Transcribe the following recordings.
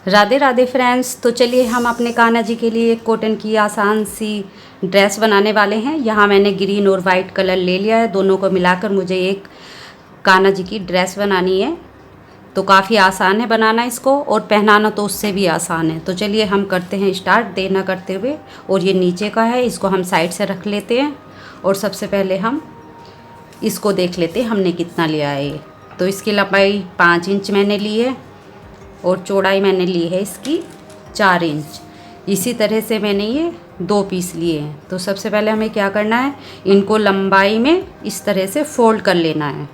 Radhe Radhe friends. तो चलिए हम अपने कान्हा जी के लिए एक कॉटन की आसान सी ड्रेस बनाने वाले हैं। यहाँ मैंने ग्रीन और वाइट कलर ले लिया है, दोनों को मिलाकर मुझे एक कान्हा जी की ड्रेस बनानी है। तो काफ़ी आसान है बनाना इसको, और पहनाना तो उससे भी आसान है। तो चलिए हम करते हैं स्टार्ट देर ना करते हुए। और ये नीचे का है, इसको हम साइड से रख लेते हैं। और सबसे पहले हम इसको देख लेते हैं हमने कितना लिया है ये। तो इसकी लंबाई 5 इंच मैंने ली है और चौड़ाई मैंने ली है इसकी 4 इंच। इसी तरह से मैंने ये 2 पीस लिए हैं। तो सबसे पहले हमें क्या करना है, इनको लंबाई में इस तरह से फोल्ड कर लेना है।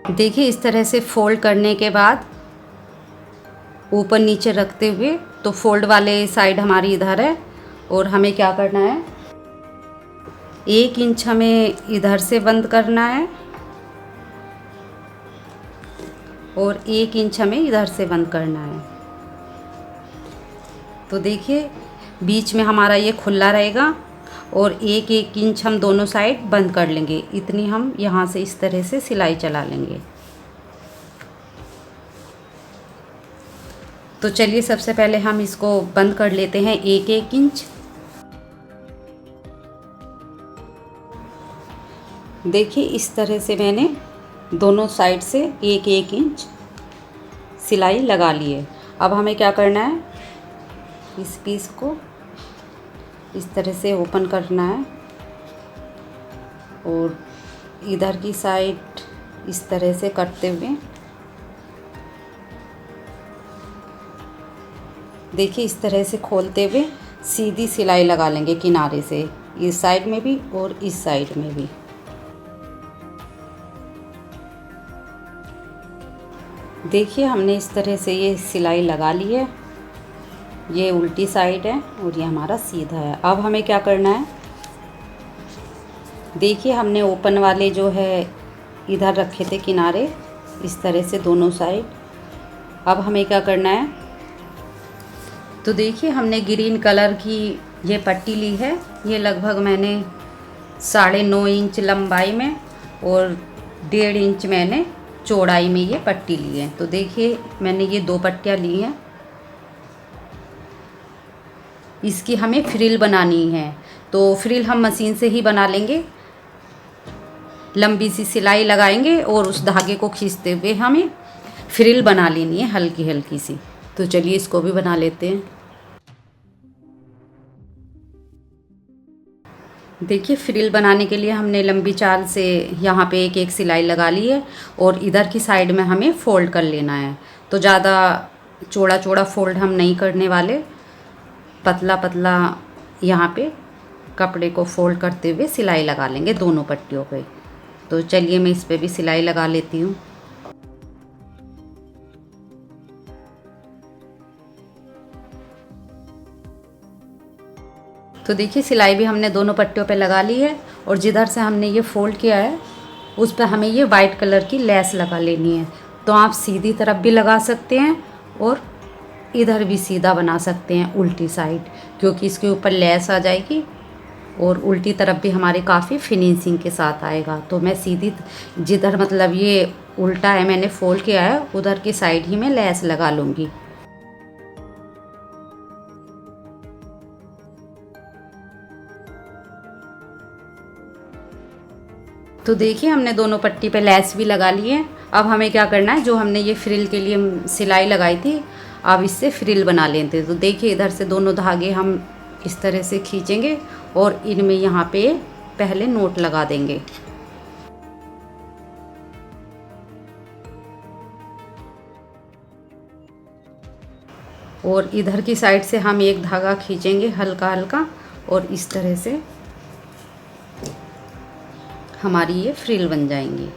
देखिए इस तरह से फोल्ड करने के बाद ऊपर नीचे रखते हुए, तो फोल्ड वाले साइड हमारी इधर है और हमें क्या करना है, 1 इंच हमें इधर से बंद करना है और 1 इंच हमें इधर से बंद करना है। तो देखिए बीच में हमारा ये खुला रहेगा और 1-1 इंच हम दोनों साइड बंद कर लेंगे। इतनी हम यहाँ से इस तरह से सिलाई चला लेंगे। तो चलिए सबसे पहले हम इसको बंद कर लेते हैं 1-1 इंच। देखिए इस तरह से मैंने दोनों साइड से 1-1 इंच सिलाई लगा ली है। अब हमें क्या करना है, इस पीस को इस तरह से ओपन करना है और इधर की साइड इस तरह से करते हुए, देखिए इस तरह से खोलते हुए सीधी सिलाई लगा लेंगे किनारे से, इस साइड में भी और इस साइड में भी। देखिए हमने इस तरह से ये सिलाई लगा ली है। ये उल्टी साइड है और ये हमारा सीधा है। अब हमें क्या करना है, देखिए हमने ओपन वाले जो है इधर रखे थे किनारे, इस तरह से दोनों साइड। अब हमें क्या करना है, तो देखिए हमने ग्रीन कलर की ये पट्टी ली है। ये लगभग मैंने 9.5 इंच लंबाई में और 1.5 इंच मैंने चौड़ाई में ये पट्टी ली है। तो देखिए मैंने ये 2 पट्टियाँ ली हैं। इसकी हमें फ्रिल बनानी है, तो फ्रिल हम मशीन से ही बना लेंगे। लंबी सी सिलाई लगाएंगे और उस धागे को खींचते हुए हमें फ्रिल बना लेनी है हल्की हल्की सी। तो चलिए इसको भी बना लेते हैं। देखिए फ्रिल बनाने के लिए हमने लंबी चाल से यहाँ पे 1-1 सिलाई लगा ली है और इधर की साइड में हमें फ़ोल्ड कर लेना है। तो ज़्यादा चौड़ा चौड़ा फ़ोल्ड हम नहीं करने वाले, पतला पतला यहाँ पे कपड़े को फ़ोल्ड करते हुए सिलाई लगा लेंगे दोनों पट्टियों पे। तो चलिए मैं इस पे भी सिलाई लगा लेती हूँ। तो देखिए सिलाई भी हमने दोनों पट्टियों पे लगा ली है और जिधर से हमने ये फ़ोल्ड किया है उस पर हमें ये वाइट कलर की लेस लगा लेनी है। तो आप सीधी तरफ भी लगा सकते हैं और इधर भी सीधा बना सकते हैं उल्टी साइड, क्योंकि इसके ऊपर लेस आ जाएगी और उल्टी तरफ भी हमारे काफ़ी फिनिशिंग के साथ आएगा। तो मैं सीधी जिधर मतलब ये उल्टा है मैंने फ़ोल्ड किया है उधर की साइड ही मैं लेस लगा लूँगी। तो देखिए हमने दोनों पट्टी पे लेस भी लगा ली है। अब हमें क्या करना है, जो हमने ये फ्रिल के लिए सिलाई लगाई थी अब इससे फ्रिल बना लेते हैं। तो देखिए इधर से दोनों धागे हम इस तरह से खींचेंगे और इनमें यहाँ पे पहले नोट लगा देंगे। और इधर की साइड से हम एक धागा खींचेंगे हल्का हल्का और इस तरह से हमारी ये फ्रिल बन जाएंगी।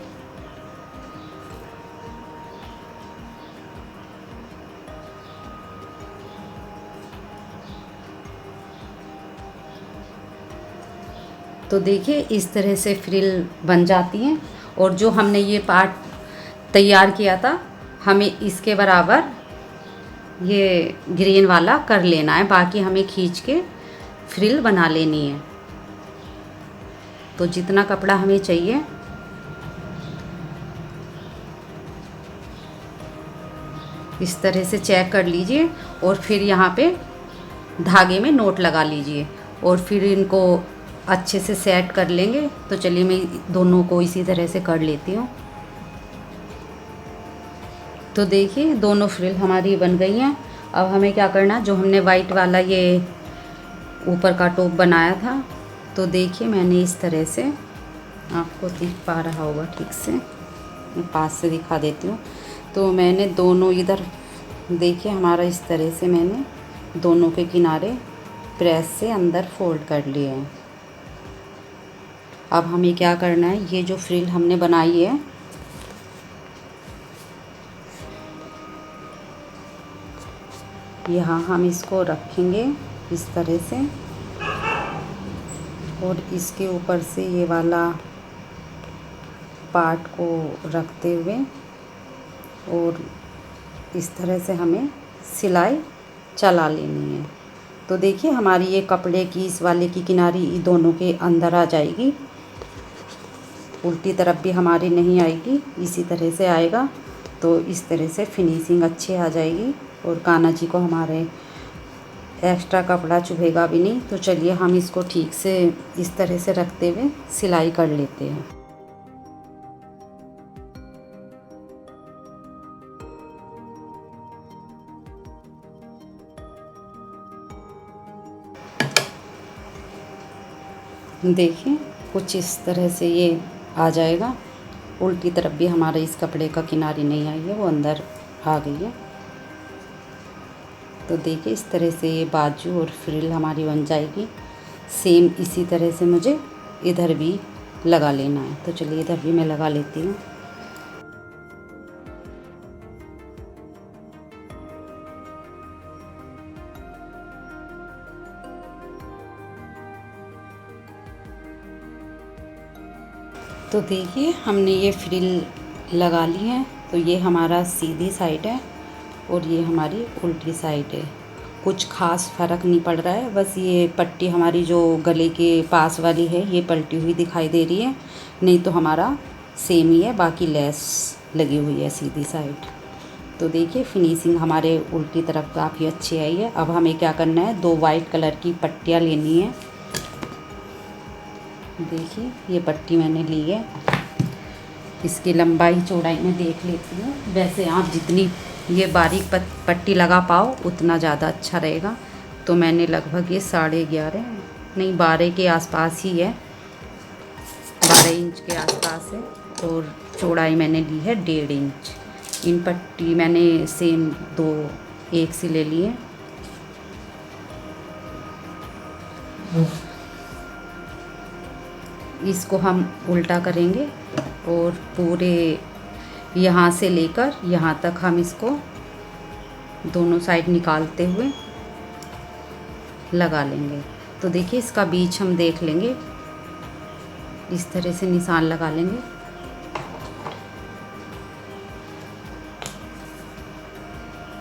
तो देखिए इस तरह से फ्रिल बन जाती हैं। और जो हमने ये पार्ट तैयार किया था हमें इसके बराबर ये ग्रीन वाला कर लेना है, बाकी हमें खींच के फ्रिल बना लेनी है। तो जितना कपड़ा हमें चाहिए इस तरह से चेक कर लीजिए और फिर यहाँ पे धागे में नोट लगा लीजिए और फिर इनको अच्छे से सेट कर लेंगे। तो चलिए मैं दोनों को इसी तरह से कर लेती हूँ। तो देखिए दोनों फ्रिल हमारी बन गई हैं। अब हमें क्या करना है, जो हमने वाइट वाला ये ऊपर का टॉप बनाया था, तो देखिए मैंने इस तरह से, आपको दिख पा रहा होगा ठीक से, मैं पास से दिखा देती हूँ। तो मैंने दोनों इधर देखिए हमारा इस तरह से मैंने दोनों के किनारे प्रेस से अंदर फोल्ड कर लिए हैं। अब हमें क्या करना है, ये जो फ्रिल हमने बनाई है यहाँ हम इसको रखेंगे इस तरह से और इसके ऊपर से ये वाला पार्ट को रखते हुए और इस तरह से हमें सिलाई चला लेनी है। तो देखिए हमारी ये कपड़े की इस वाले की किनारी दोनों के अंदर आ जाएगी, उल्टी तरफ भी हमारी नहीं आएगी, इसी तरह से आएगा। तो इस तरह से फिनिशिंग अच्छी आ जाएगी और कान्हा जी को हमारे एक्स्ट्रा कपड़ा चुभेगा भी नहीं। तो चलिए हम इसको ठीक से इस तरह से रखते हुए सिलाई कर लेते हैं। देखिए कुछ इस तरह से ये आ जाएगा, उल्टी तरफ भी हमारे इस कपड़े का किनारी नहीं आई है, वो अंदर आ गई है। तो देखिए इस तरह से ये बाजू और फ्रिल हमारी बन जाएगी। सेम इसी तरह से मुझे इधर भी लगा लेना है। तो चलिए इधर भी मैं लगा लेती हूँ। तो देखिए हमने ये फ्रिल लगा ली है। तो ये हमारा सीधी साइड है और ये हमारी उल्टी साइड है। कुछ खास फ़र्क नहीं पड़ रहा है, बस ये पट्टी हमारी जो गले के पास वाली है ये पलटी हुई दिखाई दे रही है, नहीं तो हमारा सेम ही है, बाकी लेस लगी हुई है सीधी साइड। तो देखिए फिनिशिंग हमारे उल्टी तरफ काफ़ी अच्छी आई है। अब हमें क्या करना है, 2 वाइट कलर की पट्टियाँ लेनी है। देखिए ये पट्टी मैंने ली है, इसकी लंबाई चौड़ाई में देख लेती हूँ। वैसे आप जितनी ये बारीक पट्टी लगा पाओ उतना ज़्यादा अच्छा रहेगा। तो मैंने लगभग ये 11.5 नहीं 12 के आसपास ही है, 12 इंच के आसपास है और चौड़ाई मैंने ली है 1.5 इंच। इन पट्टी मैंने सेम 2 एक सी ले ली है। इसको हम उल्टा करेंगे और पूरे यहाँ से लेकर यहाँ तक हम इसको दोनों साइड निकालते हुए लगा लेंगे। तो देखिए इसका बीच हम देख लेंगे, इस तरह से निशान लगा लेंगे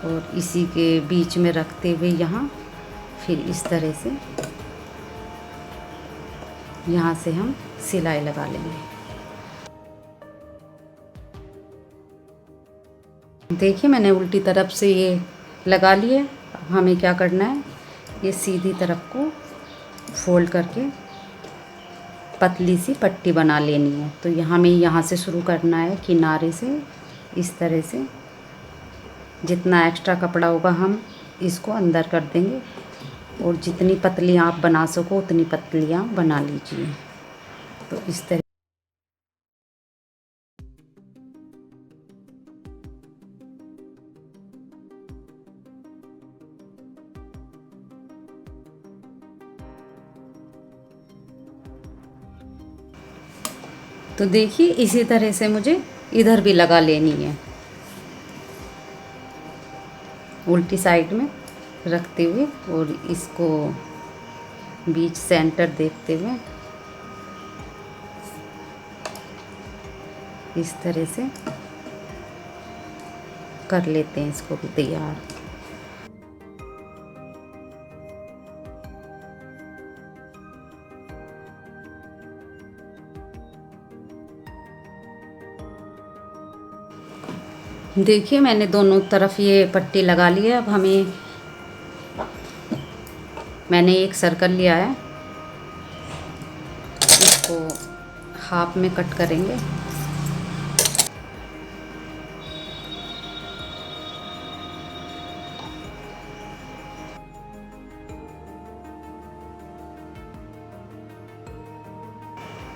और इसी के बीच में रखते हुए यहाँ फिर इस तरह से यहाँ से हम सिलाई लगा लेंगे। देखिए मैंने उल्टी तरफ से ये लगा लिए। अब हमें क्या करना है, ये सीधी तरफ को फोल्ड करके पतली सी पट्टी बना लेनी है। तो हमें यहाँ से शुरू करना है किनारे से, इस तरह से जितना एक्स्ट्रा कपड़ा होगा हम इसको अंदर कर देंगे और जितनी पतली आप बना सको उतनी पतली आप बना लीजिए। तो इस तरह तो देखिए इसी तरह से मुझे इधर भी लगा लेनी है, उल्टी साइड में रखते हुए और इसको बीच सेंटर देखते हुए इस तरह से कर लेते हैं इसको भी तैयार। देखिए मैंने दोनों तरफ ये पट्टी लगा ली है। अब मैंने एक सर्कल लिया है, इसको हाफ में कट करेंगे।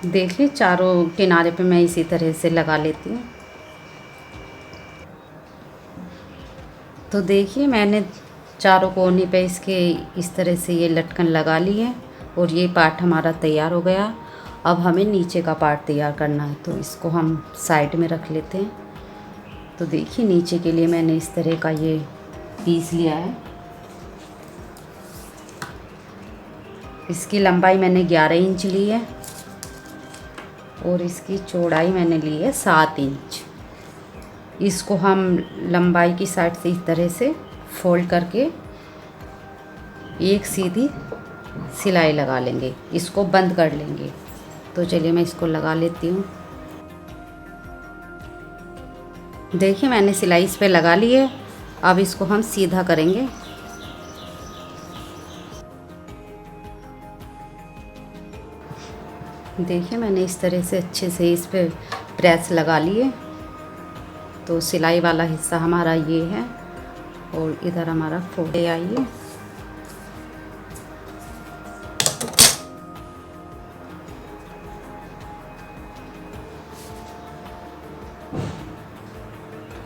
देखिए चारों किनारे पे मैं इसी तरह से लगा लेती हूँ। तो देखिए मैंने चारों कोने पे इसके इस तरह से ये लटकन लगा ली है और ये पार्ट हमारा तैयार हो गया। अब हमें नीचे का पार्ट तैयार करना है, तो इसको हम साइड में रख लेते हैं। तो देखिए नीचे के लिए मैंने इस तरह का ये पीस लिया है। इसकी लंबाई मैंने 11 इंच ली है और इसकी चौड़ाई मैंने ली है 7 इंच। इसको हम लंबाई की साइड से इस तरह से फोल्ड करके एक सीधी सिलाई लगा लेंगे, इसको बंद कर लेंगे। तो चलिए मैं इसको लगा लेती हूँ। देखिए मैंने सिलाई इस पे लगा ली है। अब इसको हम सीधा करेंगे। देखिए मैंने इस तरह से अच्छे से इस पे प्रेस लगा लिए। तो सिलाई वाला हिस्सा हमारा ये है और इधर हमारा फोल्ड आइए।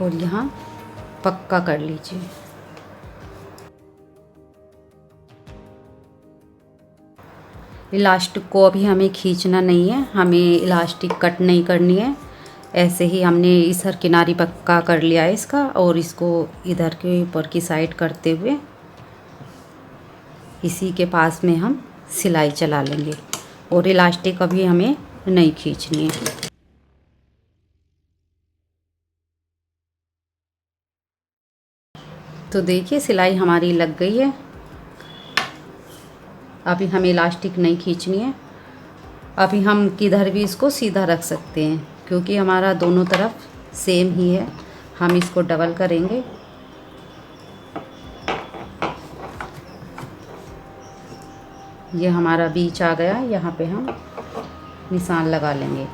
और यहाँ पक्का कर लीजिए। इलास्टिक को अभी हमें खींचना नहीं है, हमें इलास्टिक कट नहीं करनी है। ऐसे ही हमने इस हर किनारी पक्का कर लिया है इसका, और इसको इधर के ऊपर की साइड करते हुए इसी के पास में हम सिलाई चला लेंगे और इलास्टिक अभी हमें नहीं खींचनी है। तो देखिए सिलाई हमारी लग गई है। अभी हमें इलास्टिक नहीं खींचनी है। अभी हम किधर भी इसको सीधा रख सकते हैं क्योंकि हमारा दोनों तरफ सेम ही है। हम इसको डबल करेंगे। ये हमारा बीच आ गया, यहाँ पे हम निशान लगा लेंगे।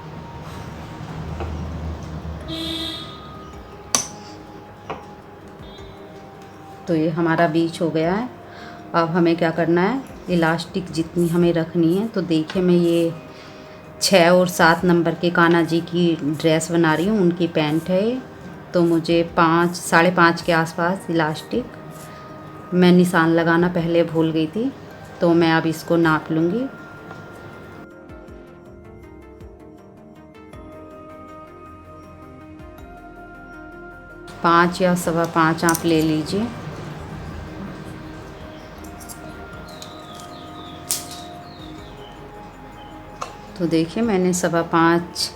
तो ये हमारा बीच हो गया है। अब हमें क्या करना है, इलास्टिक जितनी हमें रखनी है। तो देखिए मैं ये 6 और 7 नंबर के कान्हा जी की ड्रेस बना रही हूँ, उनकी पैंट है। तो मुझे 5 साढ़े 5 के आसपास इलास्टिक मैं निशान लगाना पहले भूल गई थी, तो मैं अब इसको नाप लूँगी। पाँच या 5.25 आप ले लीजिए। तो देखिए मैंने 5.25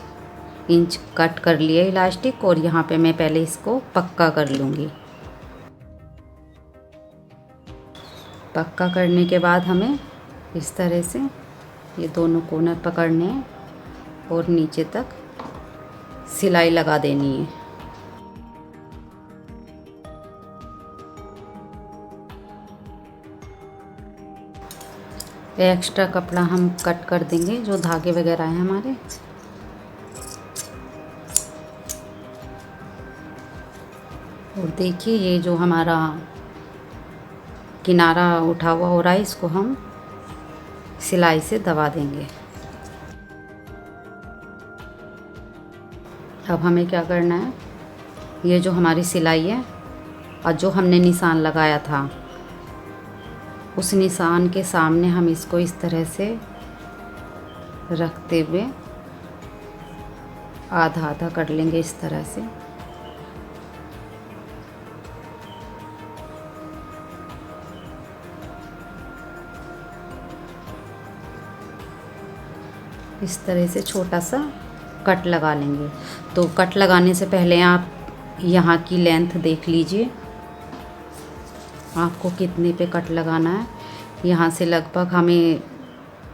इंच कट कर लिया इलास्टिक, और यहाँ पे मैं पहले इसको पक्का कर लूँगी। पक्का करने के बाद हमें इस तरह से ये दोनों कोने पकड़ने हैं और नीचे तक सिलाई लगा देनी है। एक्स्ट्रा कपड़ा हम कट कर देंगे, जो धागे वगैरह हैं हमारे। और देखिए ये जो हमारा किनारा उठा हुआ हो रहा है, इसको हम सिलाई से दबा देंगे। अब हमें क्या करना है, ये जो हमारी सिलाई है और जो हमने निशान लगाया था, उस निशान के सामने हम इसको इस तरह से रखते हुए आधा आधा कर लेंगे इस तरह से। इस तरह से छोटा सा कट लगा लेंगे। तो कट लगाने से पहले आप यहाँ की लेंथ देख लीजिए, आपको कितने पे कट लगाना है। यहाँ से लगभग हमें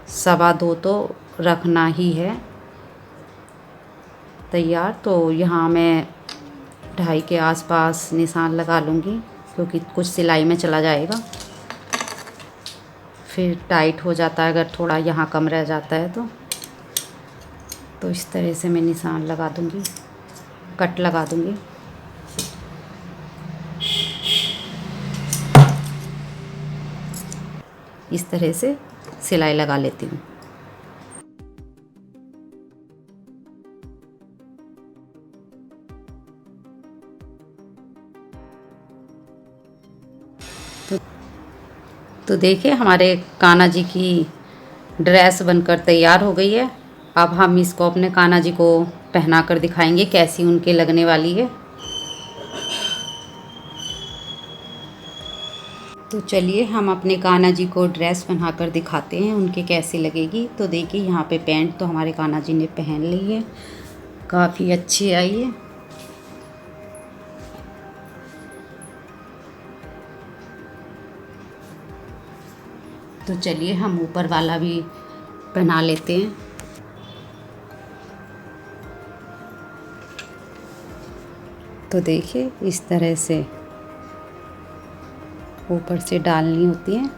2.25 तो रखना ही है तैयार। तो यहाँ मैं 2.5 के आसपास निशान लगा लूँगी, क्योंकि कुछ सिलाई में चला जाएगा, फिर टाइट हो जाता है अगर थोड़ा यहाँ कम रह जाता है तो इस तरह से मैं निशान लगा दूँगी, कट लगा दूँगी। इस तरह से सिलाई लगा लेती हूँ। तो देखिए हमारे कान्हा जी की ड्रेस बनकर तैयार हो गई है। अब हम इसको अपने कान्हा जी को पहना कर दिखाएंगे कैसी उनके लगने वाली है। तो चलिए हम अपने कान्हा जी को ड्रेस बना कर दिखाते हैं उनके कैसी लगेगी। तो देखिए यहाँ पे पैंट तो हमारे कान्हा जी ने पहन ली है, काफ़ी अच्छी आई है। तो चलिए हम ऊपर वाला भी पहना लेते हैं। तो देखिए इस तरह से ऊपर से डालनी होती है।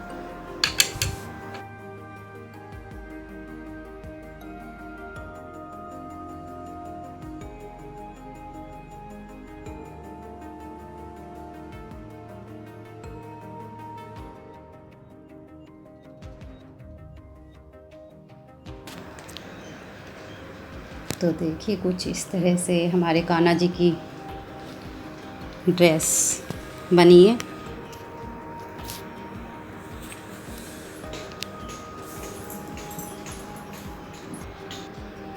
तो देखिए कुछ इस तरह से हमारे कान्हा जी की ड्रेस बनी है।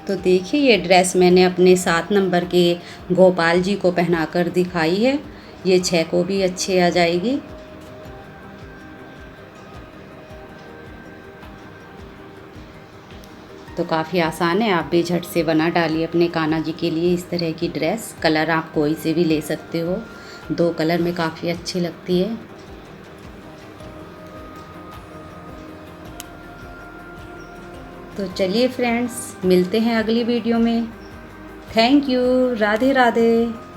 तो देखिए ये ड्रेस मैंने अपने 7 नंबर के गोपाल जी को पहनाकर दिखाई है। ये 6 को भी अच्छी आ जाएगी। तो काफ़ी आसान है, आप भी झट से बना डालिए अपने कान्हा जी के लिए इस तरह की ड्रेस। कलर आप कोई से भी ले सकते हो, 2 कलर में काफ़ी अच्छी लगती है। तो चलिए फ्रेंड्स, मिलते हैं अगली वीडियो में। Thank you. राधे राधे।